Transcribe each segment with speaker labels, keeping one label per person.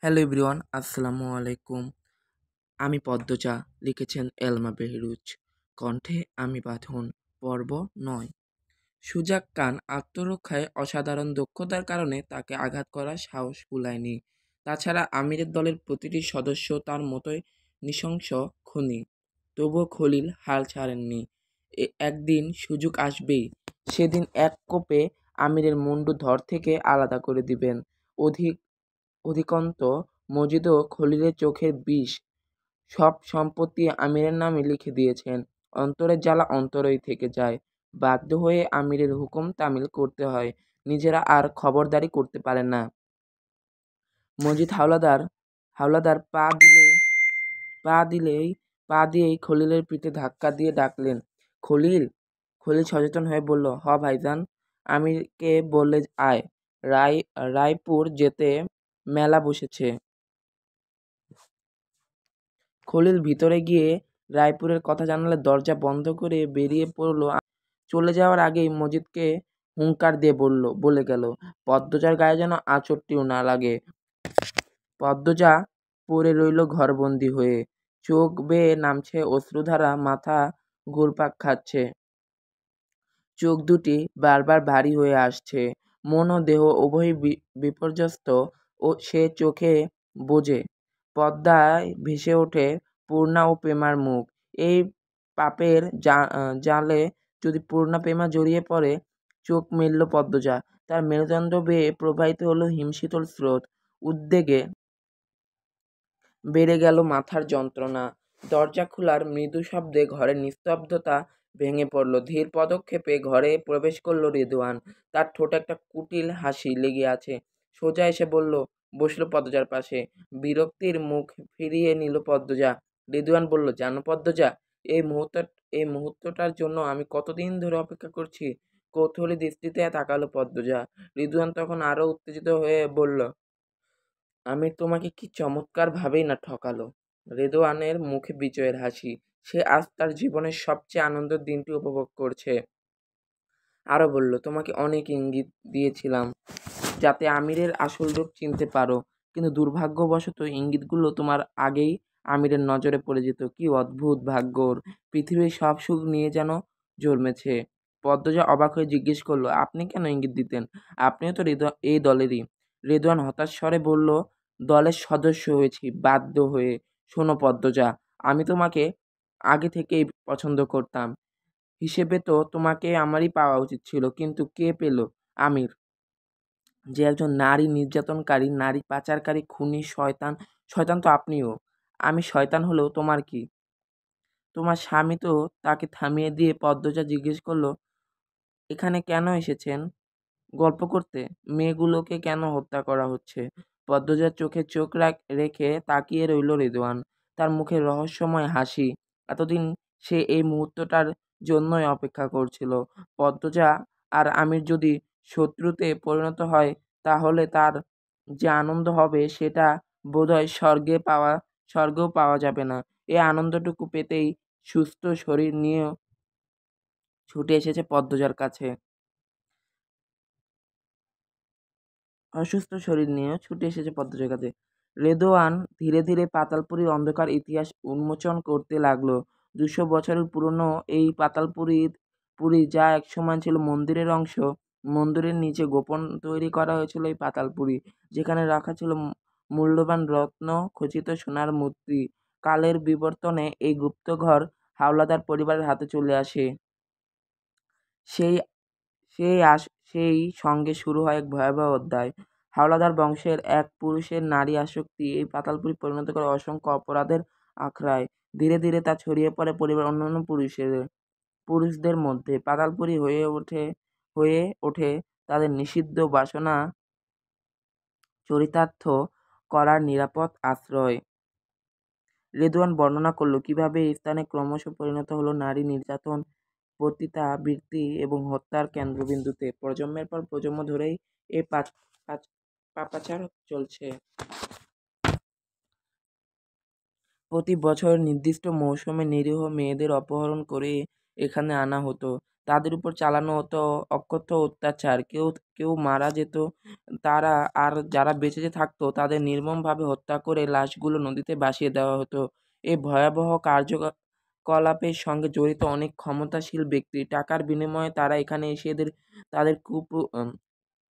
Speaker 1: Hello everyone, আসসালামু আলাইকুম। আমি পদ্মজা, লিখেছেন এলমা বেহরুজ। কণ্ঠে আমি বাঁধন, পর্ব ৯। সুজাক খান আত্মরক্ষায় অসাধারণ দক্ষতার কারণে তাকে আঘাত করার সাহস কুলায়নি। তাছাড়া আমিরের দলের প্রতিটি সদস্য তার মতোই নৃশংস খুনি। তবুও খলিল হাল ছাড়েননি। একদিন সুযোগ আসবেই, সেদিন এক কোপে আমিরের মুন্ডু ধর থেকে আলাদা করে দিবেন। অধিকন্তু মজিদও খলিলের চোখের বিষ। সব সম্পত্তি আমিরের নামে লিখে দিয়েছেন। অন্তরের জ্বালা অন্তরেই থেকে যায়। বাধ্য হয়ে আমিরের হুকুম তামিল করতে হয়। নিজেরা আর খবরদারি করতে পারেন না। মজিদ হাওলাদার পা দিয়েই খলিলের পিঠে ধাক্কা দিয়ে ডাকলেন, খলিল। খলিল সচেতন হয়ে বলল, হ ভাইজান। আমিরকে বললে আয়, রায়পুর যেতে মেলা বসেছে। খলিল ভিতরে গিয়ে রায়পুরের কথা জানালে দরজা বন্ধ করে বেরিয়ে পড়ল। চলে যাওয়ার আগেই মজিদকে হুঙ্কার দিয়ে বলে গেল, পদ্মজার গায়ে যেন আঁচড়টিও না লাগে। পদ্মজা পড়ে রইল ঘরবন্দি হয়ে। চোখ বেয়ে নামছে অশ্রুধারা, মাথা ঘুরপাক খাচ্ছে। চোখ দুটি বারবার ভারী হয়ে আসছে। মন ও দেহ উভয়ই বিপর্যস্ত। ও সে চোখে বোঝে। পদ্মায় ভেসে ওঠে পূর্ণা ও প্রেমার মুখ। এই পাপের জালে যদি পূর্ণা প্রেমা জড়িয়ে পড়ে। চোখ মেলল পদ্মজা। তার মেরুদণ্ড বেয়ে প্রবাহিত হলো হিমশীতল স্রোত। উদ্বেগে বেড়ে গেল মাথার যন্ত্রণা। দরজা খোলার মৃদু শব্দে ঘরের নিস্তব্ধতা ভেঙে পড়ল। ধীর পদক্ষেপে ঘরে প্রবেশ করল রেদওয়ান। তার ঠোঁটে একটা কুটিল হাসি লেগে আছে। সোজা এসে বসল পদ্মজার পাশে। বিরক্তির মুখ ফিরিয়ে নিল পদ্মজা। রেদওয়ান বলল, জানো পদ্মজা, এই মুহূর্তটার জন্য আমি কতদিন ধরে অপেক্ষা করছি। কৌতূহলী দৃষ্টিতে তাকালো পদ্মজা। রেদওয়ান তখন আরো উত্তেজিত হয়ে বলল, আমি তোমাকে কি চমৎকার ভাবেই না ঠকালো। রেদওয়ানের মুখে বিজয়ের হাসি। সে আজ তার জীবনের সবচেয়ে আনন্দের দিনটি উপভোগ করছে। আরো বলল, তোমাকে অনেক ইঙ্গিত দিয়েছিলাম যাতে আমিরের আসল রূপ চিনতে পারো, কিন্তু দুর্ভাগ্যবশত ইঙ্গিতগুলো তোমার আগেই আমিরের নজরে পড়ে যেত। কি অদ্ভুত ভাগ্যর! পৃথিবীর সব সুখ নিয়ে যেন জন্মেছে। পদ্মজা অবাক হয়ে জিজ্ঞেস করলো, আপনি কেন ইঙ্গিত দিতেন? আপনিও তো এই দলেরই। রেদওয়ান হতাশ স্বরে বলল, দলের সদস্য হয়েছি বাধ্য হয়ে। শোনো পদ্মজা, আমি তোমাকে আগে থেকেই পছন্দ করতাম। হিসেবে তো তোমাকে আমারই পাওয়া উচিত ছিল, কিন্তু কে পেল? আমির, যে একজন নারী নির্যাতনকারী, নারী পাচারকারী, খুনি, শয়তান। শয়তান তো আপনিও। আমি শয়তান হলেও তোমার কি? তোমার স্বামী তো। তাকে থামিয়ে দিয়ে পদ্মজা জিজ্ঞেস করলো, এখানে কেন এসেছেন? গল্প করতে? মেয়েগুলোকে কেন হত্যা করা হচ্ছে? পদ্মজার চোখে চোখ রেখে তাকিয়ে রইল রেদওয়ান। তার মুখে রহস্যময় হাসি। এতদিন সে এই মুহূর্তটার জন্যই অপেক্ষা করছিল। পদ্মজা আর আমির যদি শত্রুতে পরিণত হয়, তাহলে তার যে আনন্দ হবে সেটা বোধহয় স্বর্গেও পাওয়া যাবে না। এই আনন্দটুকু পেতেই সুস্থ শরীর নিয়েও ছুটে এসেছে পদ্মজার কাছে। অসুস্থ শরীর নিয়েও ছুটে এসেছে পদ্মজার কাছে। রেদওয়ান ধীরে ধীরে পাতালপুরীর অন্ধকার ইতিহাস উন্মোচন করতে লাগলো। ২০০ বছরের পুরনো এই পুরী যা একসময় ছিল মন্দিরের অংশ। মন্দিরের নিচে গোপন তৈরি করা হয়েছিল এই পাতালপুরী, যেখানে রাখা ছিল মূল্যবান রত্ন খচিত সোনার মূর্তি। কালের বিবর্তনে এই গুপ্তঘর হাওলাদার পরিবারের হাতে চলে আসে। সেই সেই সঙ্গে শুরু হয় এক ভয়াবহ অধ্যায়। হাওলাদার বংশের এক পুরুষের নারী আসক্তি এই পাতালপুরী পরিণত করে অসংখ্য অপরাধের আখড়ায়। ধীরে ধীরে তা ছড়িয়ে পড়ে পরিবারের অন্যান্য পুরুষদের মধ্যে। পাতালপুরী হয়ে ওঠে তাদের নিষিদ্ধ বাসনা চরিতার্থ করার নিরাপদ আশ্রয়। রেদওয়ান বর্ণনা করল কিভাবে এই স্থানে ক্রমশ পরিণত হলো নারী নির্যাতন, পতিতাবৃত্তি এবং হত্যার কেন্দ্রবিন্দুতে। প্রজন্মের পর প্রজন্ম ধরেই এই পাপাচার চলছে। প্রতি বছর নির্দিষ্ট মৌসুমে নিরীহ মেয়েদের অপহরণ করে এখানে আনা হতো। তাদের উপর চালানো হতো অকথ্য অত্যাচার। কেউ কেউ মারা যেত, তারা আর যারা বেঁচে থাকতো তাদের নির্মমভাবে হত্যা করে লাশগুলো নদীতে ভাসিয়ে দেওয়া হতো। এই ভয়াবহ কার্যকলাপের সঙ্গে জড়িত অনেক ক্ষমতাশীল ব্যক্তি। টাকার বিনিময়ে তারা এখানে এসে তাদের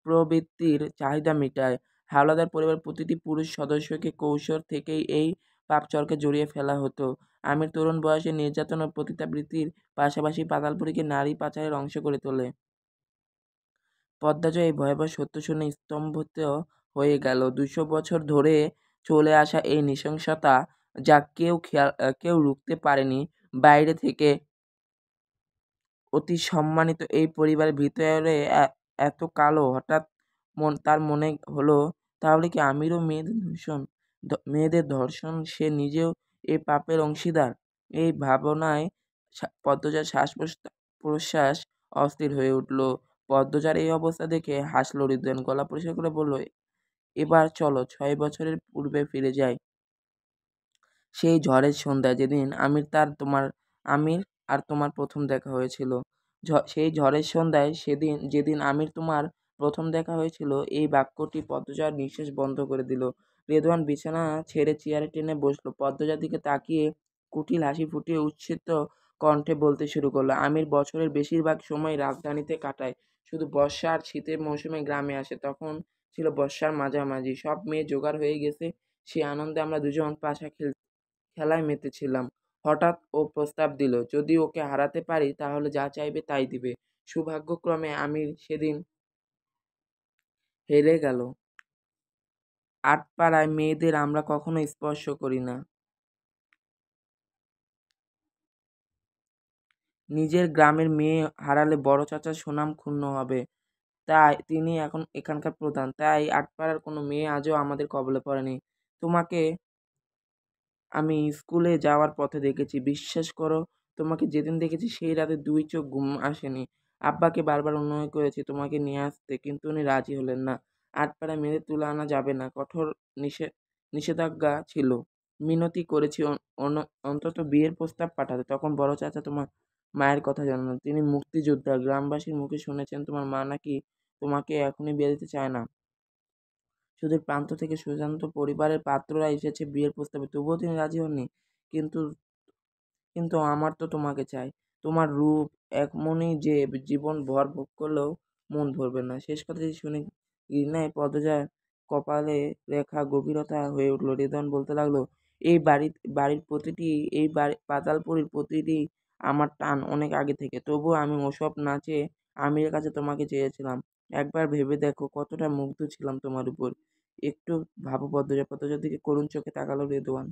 Speaker 1: প্রবৃত্তির চাহিদা মেটায়। হাওলাদার পরিবারের প্রতিটি পুরুষ সদস্যকে কৈশোর থেকেই এই পাপচক্রে জড়িয়ে ফেলা হতো। আমির তরুণ বয়সে নির্যাতন ও পতিতাবৃত্তির পাশাপাশি পাতালপুরীকে নারী পাচারের অংশ করে তোলে। পদ্মাজয় এই ভয়াবহ সত্য শুনে স্তম্ভিত হয়ে গেল। ২০০ বছর ধরে চলে আসা এই নৃশংসতা যা কেউ রুখতে পারেনি। বাইরে থেকে অতি সম্মানিত এই পরিবারের ভিতরে এত কালো হঠাৎ তার মনে হলো, তাহলে কি আমিরও মেয়েদের ধর্ষণ সে নিজেও এই পাপের অংশীদার? এই ভাবনায় পদ্মজার প্রশ্বাস অস্থির হয়ে উঠল। পদ্মজার এই অবস্থা দেখে হাসল রিদওয়ান। গলা পরিষ্কার করে বলল, এবার চলো ৬ বছরের পূর্বে ফিরে যাই। সেই ঝড়ের সন্ধ্যায় যেদিন আমির আর তোমার প্রথম দেখা হয়েছিল। সেই ঝড়ের সন্ধ্যায় যেদিন আমির তোমার প্রথম দেখা হয়েছিল। এই বাক্যটি পদ্মজার নিঃশ্বাস বন্ধ করে দিল। রেদওয়ান বিছানা ছেড়ে চেয়ারে টেনে বসলো। পদ্মজার দিকে তাকিয়ে কুটিল হাসি ফুটিয়ে উচ্ছ্বসিত কণ্ঠে বলতে শুরু করলো, আমির বছরের বেশিরভাগ সময় রাজধানীতে কাটায়। শুধু বর্ষা আর শীতের মৌসুমে গ্রামে আসে। তখন ছিল বর্ষার মাঝামাঝি। সব মেয়ে জোগাড় হয়ে গেছে। সেই আনন্দে আমরা দুজন খেলায় মেতেছিলাম। হঠাৎ ও প্রস্তাব দিল, যদি ওকে হারাতে পারি তাহলে যা চাইবে তাই দিবে। সৌভাগ্যক্রমে আমির সেদিন হেরে গেল। আটপাড়ায় মেয়েদের আমরা কখনো স্পর্শ করি না। নিজের গ্রামের মেয়ে হারালে বড় চাচার সুনাম ক্ষুণ্ণ হবে। তাই তিনি এখন এখানকার প্রধান। তাই আটপাড়ার কোনো মেয়ে আজও আমাদের কবলে পড়েনি। তোমাকে আমি স্কুলে যাওয়ার পথে দেখেছি। বিশ্বাস করো, তোমাকে যেদিন দেখেছি সেই রাতে ২ চোখ ঘুম আসেনি। আব্বাকে বারবার অনুনয় করেছি তোমাকে নিয়ে আসতে, কিন্তু উনি রাজি হলেন না। আটপাড়ায় মেয়েদের তুলে আনা যাবে না, কঠোর নিষেধাজ্ঞা ছিল। মিনতি করেছি অন্তত বিয়ের প্রস্তাব পাঠাতে। তখন বড় চাচা তোমার মায়ের কথা জানালেন। তিনি মুক্তিযোদ্ধা। গ্রামবাসীর মুখে শুনেছেন তোমার মা নাকি তোমাকে এখনই বিয়ে দিতে চায় না। সুদূর প্রান্ত থেকে সুশান্ত পরিবারের পাত্ররা এসেছে বিয়ের প্রস্তাবে, তবুও তিনি রাজি হননি। কিন্তু কিন্তু আমার তো তোমাকে চাই। তোমার রূপ এমনই যে জীবন ভর ভোগ করলেও মন ভরবে না। শেষ কথাটি শুনে ঘৃণায় পদজার কপালে রেখা গভীরতা হয়ে উঠল। রেদওয়ান বলতে লাগলো, এই বাড়ির প্রতিটি পাতালপুরীর প্রতিটি আমার টান অনেক আগে থেকে। তবুও আমি ওসব না চেয়ে আমিরের কাছে তোমাকে চেয়েছিলাম। একবার ভেবে দেখো কতটা মুগ্ধ ছিলাম তোমার উপর। একটু ভাবো পদ্মজার দিকে করুণ চোখে তাকালো রেদওয়ান।